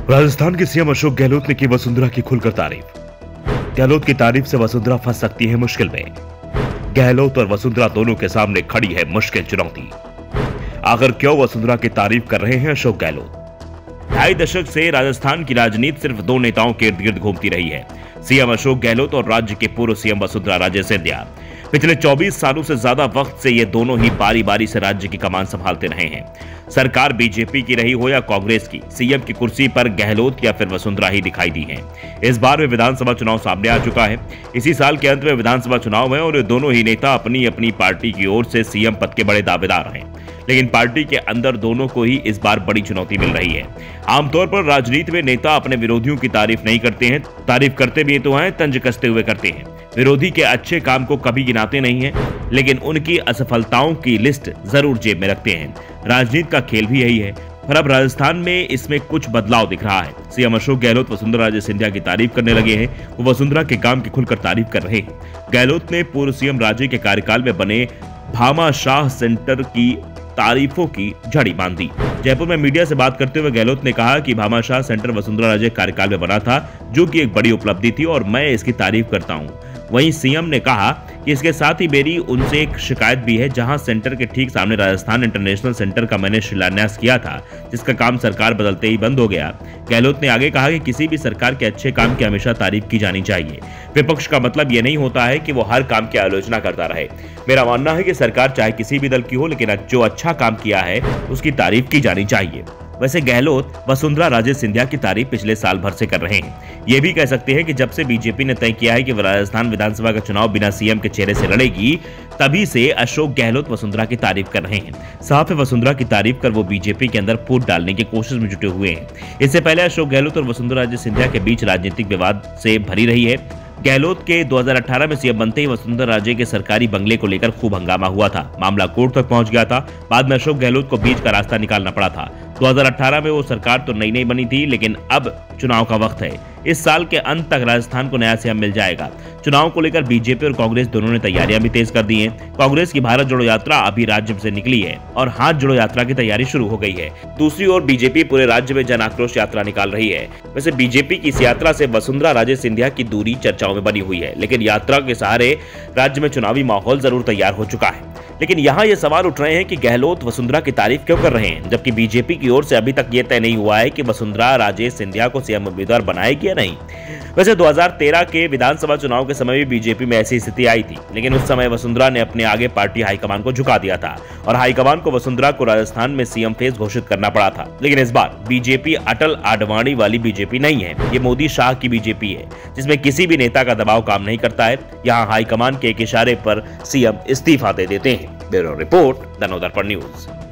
राजस्थान के सीएम अशोक गहलोत ने की वसुंधरा की खुलकर तारीफ। गहलोत की तारीफ से वसुंधरा फंस सकती है मुश्किल में। गहलोत और वसुंधरा दोनों के सामने खड़ी है मुश्किल चुनौती। आखिर क्यों वसुंधरा की तारीफ कर रहे हैं अशोक गहलोत? 2.5 दशक से राजस्थान की राजनीति सिर्फ दो नेताओं के इर्द गिर्द घूमती रही है, सीएम अशोक गहलोत और राज्य के पूर्व सीएम वसुंधरा राजे सिंधिया। पिछले 24 सालों से ज्यादा वक्त से ये दोनों ही बारी बारी से राज्य की कमान संभालते रहे हैं। सरकार बीजेपी की रही हो या कांग्रेस की, सीएम की कुर्सी पर गहलोत या फिर वसुंधरा ही दिखाई दी है। इस बार में विधानसभा चुनाव सामने आ चुका है। इसी साल के अंत में विधानसभा चुनाव है और ये दोनों ही नेता अपनी अपनी पार्टी की ओर से सीएम पद के बड़े दावेदार हैं, लेकिन पार्टी के अंदर दोनों को ही इस बार बड़ी चुनौती मिल रही है। आमतौर पर राजनीति में नेता अपने विरोधियों की तारीफ नहीं करते हैं, तारीफ करते भी तो हैं, तंज कसते हुए करते हैं। विरोधी के अच्छे काम को कभी गिनाते नहीं हैं, लेकिन उनकी असफलताओं की लिस्ट जरूर जेब में रखते हैं। राजनीति का खेल भी यही है, पर अब राजस्थान में इसमें कुछ बदलाव दिख रहा है। सीएम अशोक गहलोत वसुंधरा राजे सिंधिया की तारीफ करने लगे हैं। वो वसुंधरा के काम की खुलकर तारीफ कर रहे हैं। गहलोत ने पूर्व सीएम राजे के कार्यकाल में बने भामाशाह सेंटर की तारीफों की झड़ी बांधी। जयपुर में मीडिया से बात करते हुए गहलोत ने कहा कि भामाशाह सेंटर वसुंधरा राजे कार्यकाल में बना था, जो कि एक बड़ी उपलब्धि थी और मैं इसकी तारीफ करता हूं। वहीं सीएम ने कहा कि इसके साथ ही मेरी उनसे एक शिकायत भी है, जहां सेंटर के ठीक सामने राजस्थान इंटरनेशनल सेंटर का मैंने शिलान्यास किया था, जिसका काम सरकार बदलते ही बंद हो गया। गहलोत ने आगे कहा कि किसी भी सरकार के अच्छे काम की हमेशा तारीफ की जानी चाहिए। विपक्ष का मतलब यह नहीं होता है कि वो हर काम की आलोचना करता रहे। मेरा मानना है कि सरकार चाहे किसी भी दल की हो, लेकिन जो अच्छा काम किया है उसकी तारीफ की जानी चाहिए। वैसे गहलोत वसुंधरा राजे सिंधिया की तारीफ पिछले साल भर से कर रहे हैं। ये भी कह सकते हैं कि जब से बीजेपी ने तय किया है कि राजस्थान विधानसभा का चुनाव बिना सीएम के चेहरे से लड़ेगी, तभी से अशोक गहलोत वसुंधरा की तारीफ कर रहे हैं। साफ है, वसुंधरा की तारीफ कर वो बीजेपी के अंदर फूट डालने की कोशिश में जुटे हुए हैं। इससे पहले अशोक गहलोत और वसुंधरा राजे सिंधिया के बीच राजनीतिक विवाद से भरी रही है। गहलोत के 2018 में सीएम बनते ही वसुंधरा राजे के सरकारी बंगले को लेकर खूब हंगामा हुआ था। मामला कोर्ट तक पहुंच गया था। बाद में अशोक गहलोत को बीच का रास्ता निकालना पड़ा था। 2018 में वो सरकार तो नई बनी थी, लेकिन अब चुनाव का वक्त है। इस साल के अंत तक राजस्थान को नया सीएम मिल जाएगा। चुनाव को लेकर बीजेपी और कांग्रेस दोनों ने तैयारियां भी तेज कर दी हैं। कांग्रेस की भारत जोड़ो यात्रा अभी राज्य से निकली है और हाथ जोड़ो यात्रा की तैयारी शुरू हो गई है। दूसरी ओर बीजेपी पूरे राज्य में जन आक्रोश यात्रा निकाल रही है। वैसे बीजेपी की इस यात्रा से वसुंधरा राजे सिंधिया की दूरी चर्चाओं में बनी हुई है, लेकिन यात्रा के सहारे राज्य में चुनावी माहौल जरूर तैयार हो चुका है। लेकिन यहाँ ये सवाल उठ रहे हैं कि गहलोत वसुंधरा की तारीफ क्यों कर रहे हैं, जबकि बीजेपी की ओर से अभी तक ये तय नहीं हुआ है कि वसुंधरा राजे सिंधिया को सीएम उम्मीदवार बनाएगी या नहीं। वैसे 2013 के विधानसभा चुनाव के समय भी बीजेपी में ऐसी स्थिति आई थी, लेकिन उस समय वसुंधरा ने अपने आगे पार्टी हाईकमान को झुका दिया था और हाईकमान को वसुंधरा को राजस्थान में सीएम फेस घोषित करना पड़ा था। लेकिन इस बार बीजेपी अटल आडवाणी वाली बीजेपी नहीं है, ये मोदी शाह की बीजेपी है, जिसमें किसी भी नेता का दबाव काम नहीं करता है। यहाँ हाईकमान के एक इशारे पर सीएम इस्तीफा दे देते हैं। Bureau report, the Navdarpan news.